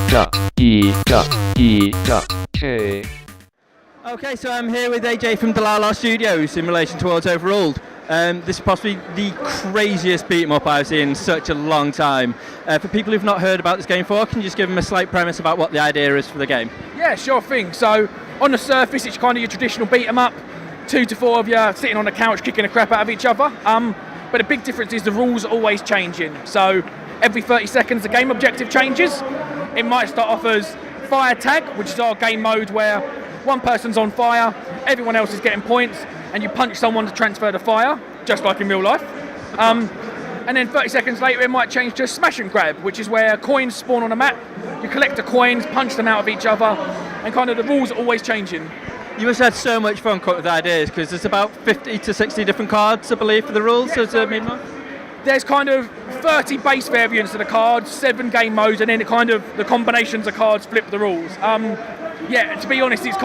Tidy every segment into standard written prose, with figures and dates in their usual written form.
G.E.E.K. Okay, so I'm here with AJ from DLaLa Studios in relation towards Overruled. This is possibly the craziest beat 'em up I've seen in such a long time. For people who've not heard about this game before, can you just give them a slight premise about what the idea is for the game? Yeah, sure thing. So on the surface, it's kind of your traditional beat 'em up. 2 to 4 of you sitting on the couch kicking the crap out of each other. But the big difference is the rules are always changing. So every 30 seconds, the game objective changes. It might start off as fire tag, which is our game mode where one person's on fire, everyone else is getting points, and you punch someone to transfer the fire, just like in real life. And then 30 seconds later, it might change to smash and grab, which is where coins spawn on a map. You collect the coins, punch them out of each other, and kind of the rules are always changing. You must have had so much fun coming up with ideas, because there's about 50 to 60 different cards, I believe, for the rules. Yeah, so there's kind of 30 base variants of the cards, 7 game modes, and then the combinations of cards flip the rules. Yeah, to be honest, it's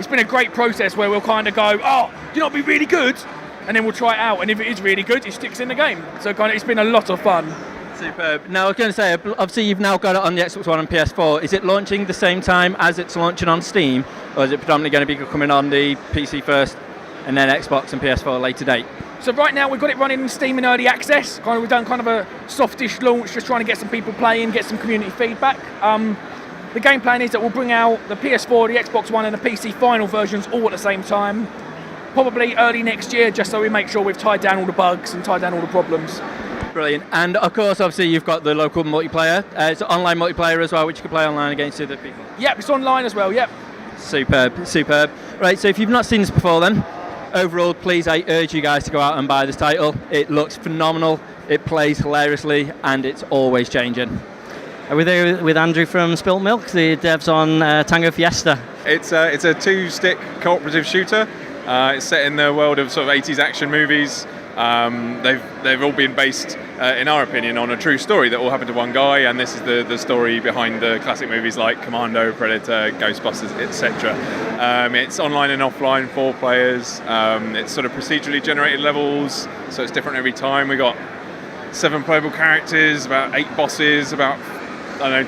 been a great process where we'll kind of go, oh, do you know what'd be really good? And then we'll try it out, and if it is really good, it sticks in the game. So it's been a lot of fun. Superb. Now I was going to say, obviously you've now got it on the Xbox One and PS4. Is it launching the same time as it's launching on Steam, or is it predominantly going to be coming on the PC first and then Xbox and PS4 later date? So right now we've got it running in Steam in early access. We've done kind of a softish launch, just trying to get some people playing, get some community feedback. The game plan is that we'll bring out the PS4, the Xbox One and the PC final versions all at the same time, probably early next year, just so we make sure we've tied down all the bugs and tied down all the problems. Brilliant. And of course, obviously, you've got the local multiplayer. It's online multiplayer as well, which you can play online against other people. Yep, it's online as well, yep. Superb, superb. Right, so if you've not seen this before then, Overruled, please, I urge you guys to go out and buy this title. It looks phenomenal, it plays hilariously, and it's always changing. We're there with Andrew from Spilt Milk, the devs on Tango Fiesta. It's a 2-stick cooperative shooter. It's set in the world of sort of 80s action movies. They've all been based, in our opinion, on a true story that all happened to one guy, and this is the story behind the classic movies like Commando, Predator, Ghostbusters, etc. It's online and offline, 4 players. It's sort of procedurally generated levels, so it's different every time. We got 7 playable characters, about 8 bosses, about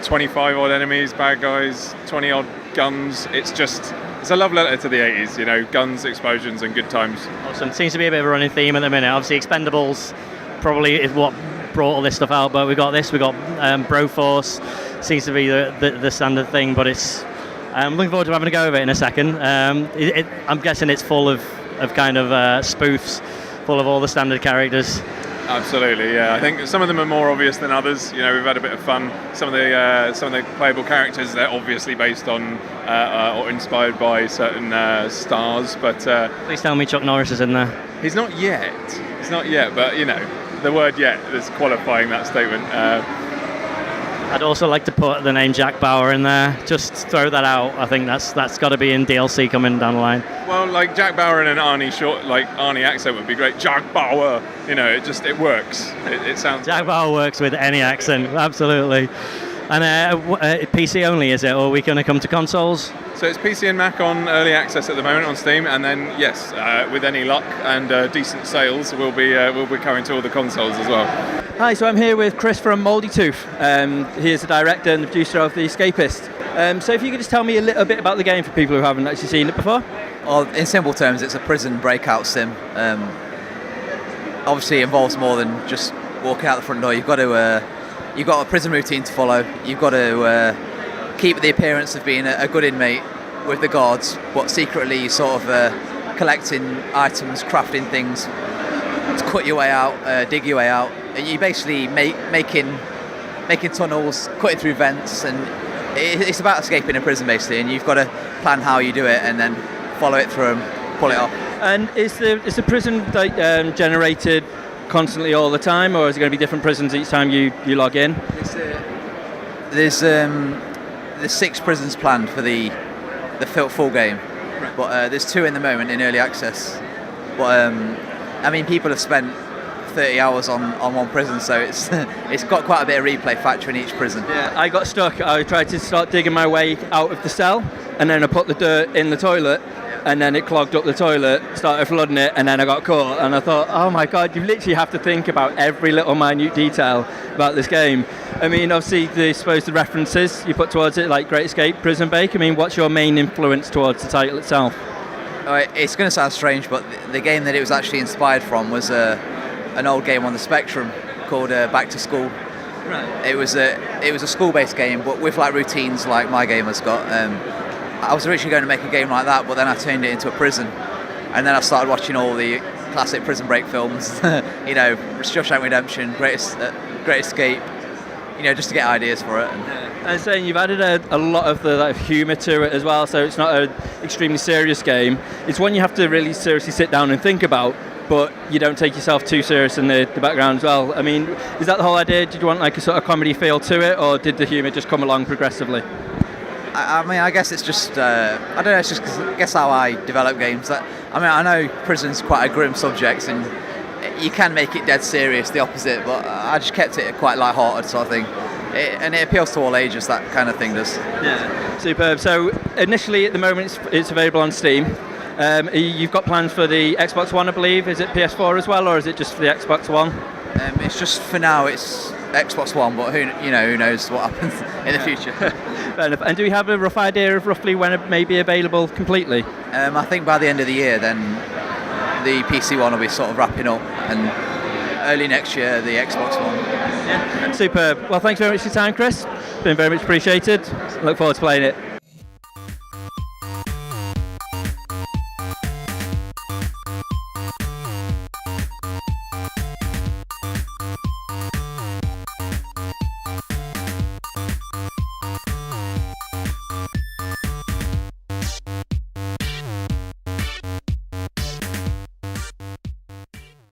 25 odd enemies, bad guys, 20 odd guns. It's a love letter to the 80s, you know, guns, explosions and good times. Awesome. Seems to be a bit of a running theme at the minute. Obviously Expendables probably is what brought all this stuff out, but we got Broforce, seems to be the standard thing, but I'm looking forward to having a go of it in a second. I'm guessing it's full of kind of spoofs, full of all the standard characters. Absolutely, yeah. I think some of them are more obvious than others. You know, we've had a bit of fun. Some of the playable characters, they're obviously based on or inspired by certain stars. But please tell me Chuck Norris is in there. He's not yet. But you know, the word "yet" is qualifying that statement. I'd also like to put the name Jack Bauer in there. Just throw that out. I think that's got to be in DLC coming down the line. Well, like Jack Bauer in an Arnie accent would be great. Jack Bauer, you know, it works. It sounds. Jack Bauer works with any accent, absolutely. And PC only, is it, or are we going to come to consoles? So it's PC and Mac on early access at the moment on Steam, and then yes, with any luck and decent sales, we'll be coming to all the consoles as well. Hi, so I'm here with Chris from Moldy Toof. He is the director and the producer of the Escapists. So if you could just tell me a little bit about the game for people who haven't actually seen it before. Well, in simple terms, it's a prison breakout sim. Obviously, it involves more than just walking out the front door. You've got a prison routine to follow. You've got to keep the appearance of being a good inmate with the guards, but secretly you sort of collecting items, crafting things to cut your way out, dig your way out. And you basically making tunnels, cutting through vents, and it's about escaping a prison basically. And you've got to plan how you do it and then follow it through and pull it off. And is the prison generated constantly all the time, or is it going to be different prisons each time you log in? There's 6 prisons planned for the full game, right. But there's 2 in the moment in early access. But I mean, people have spent 30 hours on one prison, so it's got quite a bit of replay factor in each prison. Yeah, I got stuck. I tried to start digging my way out of the cell, and then I put the dirt in the toilet, and then it clogged up the toilet, started flooding it, and then I got caught. And I thought, oh my God, you literally have to think about every little minute detail about this game. I mean, obviously, the references you put towards it, like Great Escape, Prison Break. I mean, what's your main influence towards the title itself? It's going to sound strange, but the game that it was actually inspired from was an old game on the Spectrum called Back to School. Right. It was a school-based game, but with like routines like my game has got. I was originally going to make a game like that, but then I turned it into a prison, and then I started watching all the classic Prison Break films. You know, Shawshank Redemption, Great Escape. You know, just to get ideas for it. And saying you've added a lot of the humour to it as well, so it's not an extremely serious game. It's one you have to really seriously sit down and think about, but you don't take yourself too serious in the background as well. I mean, is that the whole idea? Did you want like a sort of comedy feel to it, or did the humour just come along progressively? I mean, I guess it's just, I don't know, it's just I guess how I develop games. I mean, I know prison's quite a grim subject, and you can make it dead serious, the opposite, but I just kept it quite light-hearted sort of thing. And it appeals to all ages, that kind of thing does. Yeah, superb. So initially, at the moment, it's available on Steam. You've got plans for the Xbox One, I believe. Is it PS4 as well, or is it just for the Xbox One? It's just for now. It's Xbox One, but who knows what happens in the future. Fair enough. And do we have a rough idea of roughly when it may be available completely? I think by the end of the year, then the PC one will be sort of wrapping up, and early next year the Xbox One. Yeah. Superb. Well, thanks very much for your time, Chris. Been very much appreciated. Look forward to playing it.